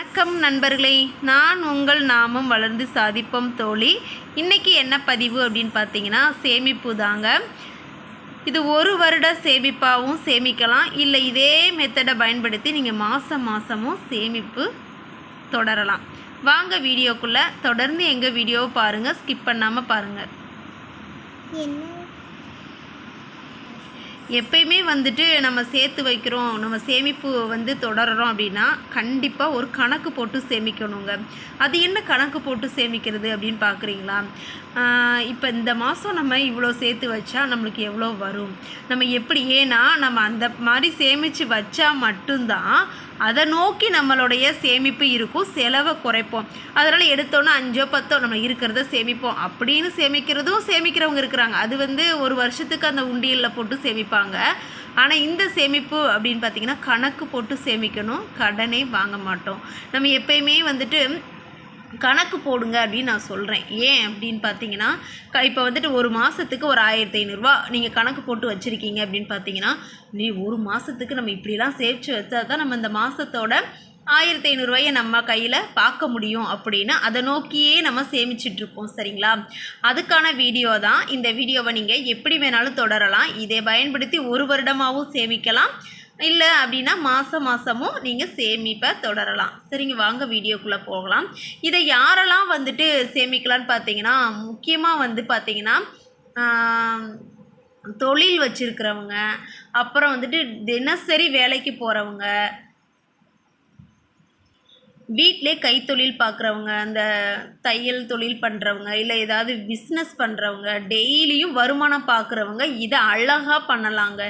வணக்கம் நண்பர்களே, நான் உங்கள் நாமும் வளர்ந்து சாதிப்போம் தோழி. இன்றைக்கி என்ன பதிவு அப்படின்னு பார்த்தீங்கன்னா, சேமிப்பு தாங்க. இது ஒரு வருட சேமிப்பாகவும் சேமிக்கலாம், இல்லை இதே மெத்தடை பயன்படுத்தி நீங்கள் மாதமும் சேமிப்பு தொடரலாம். வாங்க வீடியோக்குள்ளே தொடர்ந்து எங்கள் வீடியோவை பாருங்கள், ஸ்கிப் பண்ணாமல் பாருங்கள். எப்பயுமே நம்ம சேர்த்து வைக்கிறோம், நம்ம சேமிப்பு தொடர்கிறோம் அப்படின்னா கண்டிப்பாக ஒரு கணக்கு போட்டு சேமிக்கணுங்க. அது என்ன கணக்கு போட்டு சேமிக்கிறது அப்படின்னு பார்க்குறீங்களா? இப்போ இந்த மாதம் நம்ம இவ்வளோ சேர்த்து வச்சா நம்மளுக்கு எவ்வளோ வரும், நம்ம எப்படி, ஏன்னா நம்ம அந்த மாதிரி சேமித்து வச்சா மட்டும்தான் அதை நோக்கி நம்மளுடைய சேமிப்பு இருக்கும், செலவை குறைப்போம். அதனால் எடுத்தோன்னே 5 10 நம்ம இருக்கிறத சேமிப்போம் அப்படின்னு சேமிக்கிறவங்க இருக்கிறாங்க. அது ஒரு வருஷத்துக்கு அந்த உண்டியலில் போட்டு சேமிப்பாங்க. ஆனால் இந்த சேமிப்பு அப்படின்னு பார்த்திங்கன்னா கணக்கு போட்டு சேமிக்கணும், கடனே வாங்க மாட்டோம். நம்ம எப்பயுமே கணக்கு போடுங்க அப்படின்னு நான் சொல்கிறேன். ஏன் அப்படின்னு பார்த்தீங்கன்னா, இப்போ ஒரு மாதத்துக்கு ஒரு 1500 நீங்கள் கணக்கு போட்டு வச்சுருக்கீங்க அப்படின்னு பார்த்தீங்கன்னா, நீ ஒரு மாதத்துக்கு நம்ம இப்படிலாம் சேமித்து வச்சா தான் நம்ம இந்த மாதத்தோட 1500 நம்ம கையில் பார்க்க முடியும் அப்படின்னு அதை நோக்கியே நம்ம சேமிச்சிட்ருப்போம். சரிங்களா? அதுக்கான வீடியோ தான் இந்த வீடியோவை. நீங்கள் எப்படி வேணாலும் தொடரலாம், இதை பயன்படுத்தி ஒரு வருடமாகவும் சேமிக்கலாம், இல்லை அப்படின்னா மாதமும் நீங்கள் சேமிப்பை தொடரலாம். சரிங்க, வாங்க வீடியோக்குள்ளே போகலாம். இதை யாரெல்லாம் சேமிக்கலான்னு பார்த்தீங்கன்னா, முக்கியமாக பார்த்தீங்கன்னா தொழில் வச்சுருக்கிறவங்க, அப்புறம் தினசரி வேலைக்கு போகிறவங்க, வீட்டிலே கைத்தொழில் பார்க்குறவங்க, அந்த தையல் தொழில் பண்ணுறவங்க, இல்லை ஏதாவது பிஸ்னஸ் பண்ணுறவங்க, டெய்லியும் வருமானம் பார்க்குறவங்க இதை அழகாக பண்ணலாங்க.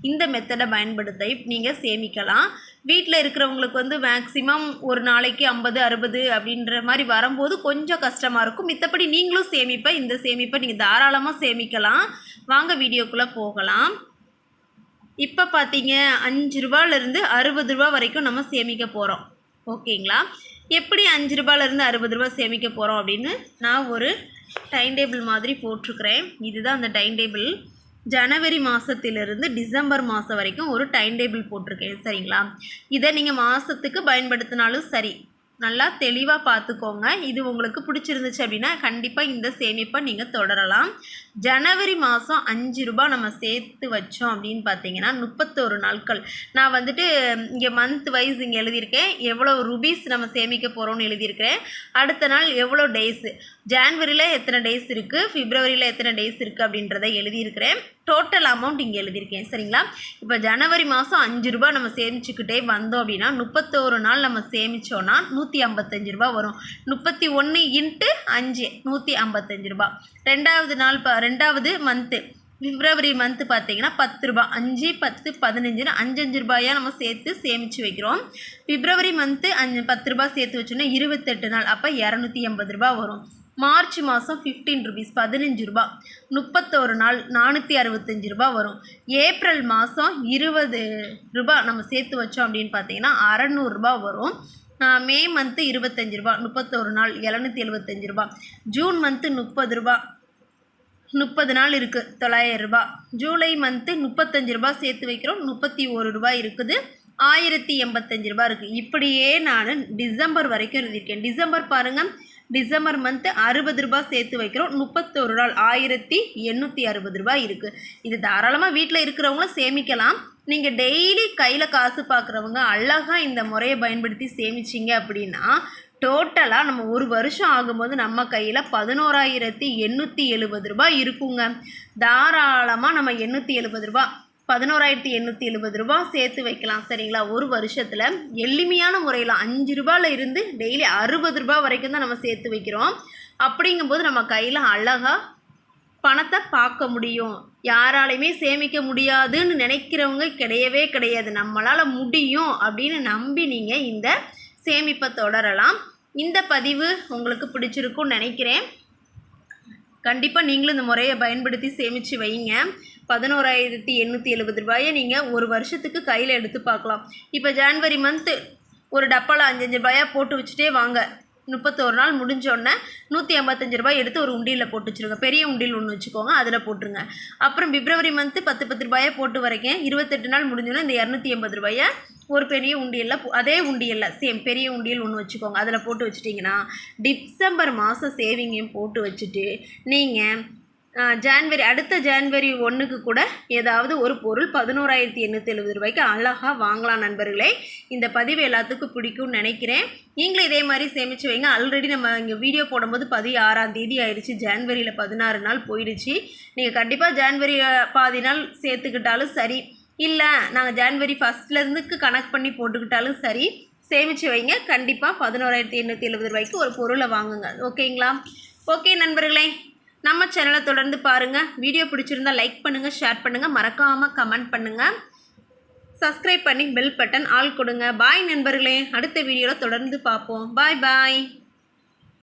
இந்த மெத்தடை பயன்படுத்தி நீங்கள் சேமிக்கலாம். வீட்டில் இருக்கிறவங்களுக்கு மேக்ஸிமம் ஒரு நாளைக்கு 50 60 அப்படின்ற மாதிரி வரும்போது கொஞ்சம் கஷ்டமாக இருக்கும். மித்தபடி நீங்களும் இந்த சேமிப்பை நீங்கள் தாராளமாக சேமிக்கலாம். வாங்க வீடியோக்குள்ளே போகலாம். இப்போ பார்த்தீங்க, 5 ரூபாயிலிருந்து 60 ரூபா வரைக்கும் நம்ம சேமிக்க போகிறோம். ஓகேங்களா? எப்படி 5 ரூபாயிலேருந்து 60 ரூபா சேமிக்க போகிறோம் அப்படின்னு நான் ஒரு டைம் டேபிள் மாதிரி போட்டிருக்கிறேன். இதுதான் அந்த டைம் டேபிள். ஜனவரி மாதத்திலிருந்து டிசம்பர் மாதம் வரைக்கும் ஒரு டைம் டேபிள் போட்டிருக்கேன். சரிங்களா? இதை நீங்கள் மாதத்துக்கு பயன்படுத்தினாலும் சரி, நல்லா தெளிவாக பார்த்துக்கோங்க. இது உங்களுக்கு பிடிச்சிருந்துச்சு அப்படின்னா கண்டிப்பாக இந்த சேமிப்பை நீங்கள் தொடரலாம். ஜனவரி மாதம் 5 ரூபா நம்ம சேர்த்து வச்சோம் அப்படின்னு பார்த்தீங்கன்னா 31 நாட்கள். நான் இங்கே மந்த் வைஸ் இங்கே எழுதியிருக்கேன், எவ்வளோ ருபீஸ் நம்ம சேமிக்க போகிறோம்னு எழுதியிருக்கிறேன். அடுத்த நாள் எவ்வளோ டேஸு, ஜான்வரியில் எத்தனை டேஸ் இருக்குது, பிப்ரவரியில் எத்தனை டேஸ் இருக்குது அப்படின்றத எழுதியிருக்கிறேன். டோட்டல் அமௌண்ட் இங்கே எழுதியிருக்கேன். சரிங்களா? இப்போ ஜனவரி மாதம் 5 ரூபா நம்ம சேமிச்சுக்கிட்டே வந்தோம் அப்படின்னா 31 நாள் நம்ம சேமித்தோன்னா 155 ரூபா வரும். 31 × 5 155 ரூபா. ரெண்டாவது மந்த்து பிப்ரவரி மந்த்து பார்த்தீங்கன்னா 10 ரூபா. 5 10 15 5 ரூபாயாக நம்ம சேர்த்து சேமித்து வைக்கிறோம். பிப்ரவரி மந்த்து 10 ரூபா சேர்த்து வச்சோன்னா 28 நாள், அப்போ 280 ரூபா வரும். மார்ச் மாதம் 15 ருபீஸ் 15 ரூபா, 31 நாள் 465 ரூபா வரும். ஏப்ரல் மாதம் 20 ரூபா நம்ம சேர்த்து வச்சோம் அப்படின்னு பார்த்தீங்கன்னா 600 ரூபா வரும். மே மந்த்து 25 ரூபா, 31 நாள் 775 ரூபா. ஜூன் மந்த்து 30 ரூபா, 30 நாள் இருக்குது 900 ரூபா. ஜூலை மந்த்து 35 ரூபா சேர்த்து வைக்கிறோம், 31 ரூபா இருக்குது, 1085 ரூபா இருக்குது. இப்படியே நான் டிசம்பர் வரைக்கும் எழுதியிருக்கேன். டிசம்பர் பாருங்கள், டிசம்பர் மந்த்து 60 ரூபா சேர்த்து வைக்கிறோம், 31 நாள் 1860 ரூபா இருக்குது. இது தாராளமாக வீட்டில் இருக்கிறவங்களும் சேமிக்கலாம். நீங்கள் டெய்லி கையில் காசு பார்க்குறவங்க அழகாக இந்த முறையை பயன்படுத்தி சேமிச்சிங்க அப்படின்னா டோட்டலாக நம்ம ஒரு வருஷம் ஆகும்போது நம்ம கையில் 11,870 ரூபா இருக்குங்க. தாராளமாக நம்ம 870 ரூபா 11,870 ரூபா சேர்த்து வைக்கலாம். சரிங்களா? ஒரு வருஷத்தில் எளிமையான முறையில் 5 ரூபாயில் இருந்து டெய்லி 60 ரூபா வரைக்கும் தான் நம்ம சேர்த்து வைக்கிறோம். அப்படிங்கும்போது நம்ம கையில் அழகாக பணத்தை பார்க்க முடியும். யாராலையுமே சேமிக்க முடியாதுன்னு நினைக்கிறவங்க கிடையவே கிடையாது. நம்மளால் முடியும் அப்படின்னு நம்பி நீங்கள் இந்த சேமிப்பை தொடரலாம். இந்த பதிவு உங்களுக்கு பிடிச்சிருக்குன்னு நினைக்கிறேன். கண்டிப்பாக நீங்களும் இந்த முறையை பயன்படுத்தி சேமித்து வைங்க. 11,870 ரூபாயை நீங்கள் ஒரு வருஷத்துக்கு கையில் எடுத்து பார்க்கலாம். இப்போ ஜான்வரி மந்த்து ஒரு டப்பாவில் 5 ரூபாயாக போட்டு வச்சுட்டே வாங்க. 31 நாள் முடிஞ்சோடனே 155 ரூபாய் எடுத்து ஒரு உண்டியலில் போட்டு வச்சுருங்க. பெரிய உண்டியல் ஒன்று வச்சுக்கோங்க, அதில் போட்டுருங்க. அப்புறம் பிப்ரவரி மந்த்து 10 ரூபாயை போட்டு வரைக்கும் 28 நாள் முடிஞ்சோன்னா இந்த 280 ரூபாயை ஒரு பெரிய உண்டியலில் அதே உண்டியலில் சேம் பெரிய உண்டியல் ஒன்று வச்சுக்கோங்க, அதில் போட்டு வச்சுட்டிங்கன்னா டிசம்பர் மாதம் சேவிங்கையும் போட்டு வச்சுட்டு நீங்கள் அடுத்த ஜான்வரி 1க்கு கூட ஏதாவது ஒரு பொருள் 11,870 ரூபாய்க்கு அழகாக வாங்கலாம் நண்பர்களே. இந்த பதிவு எல்லாத்துக்கும் பிடிக்கும்னு நினைக்கிறேன். நீங்களும் இதே மாதிரி சேமித்து வைங்க. ஆல்ரெடி நம்ம இங்கே வீடியோ போடும்போது 16ஆம் தேதி ஆயிடுச்சு, ஜான்வரியில் 16 நாள் போயிடுச்சு. நீங்கள் கண்டிப்பாக ஜான்வரி பாதி நாள் சேர்த்துக்கிட்டாலும் சரி, இல்லை நாங்கள் ஜான்வரி 1லேருந்துக்கு கனெக்ட் பண்ணி போட்டுக்கிட்டாலும் சரி, சேமித்து வைங்க. கண்டிப்பாக 11,870 ரூபாய்க்கு ஒரு பொருளை வாங்குங்க. ஓகேங்களா? ஓகே நண்பர்களே, நம்ம சேனலை தொடர்ந்து பாருங்கள். வீடியோ பிடிச்சிருந்தால் லைக் பண்ணுங்கள், ஷேர் பண்ணுங்கள், மறக்காமல் கமெண்ட் பண்ணுங்கள், சப்ஸ்கிரைப் பண்ணி பெல் பட்டன் ஆல் கொடுங்க. பாய் நண்பர்களே, அடுத்த வீடியோவில் தொடர்ந்து பார்ப்போம். பாய் பாய்.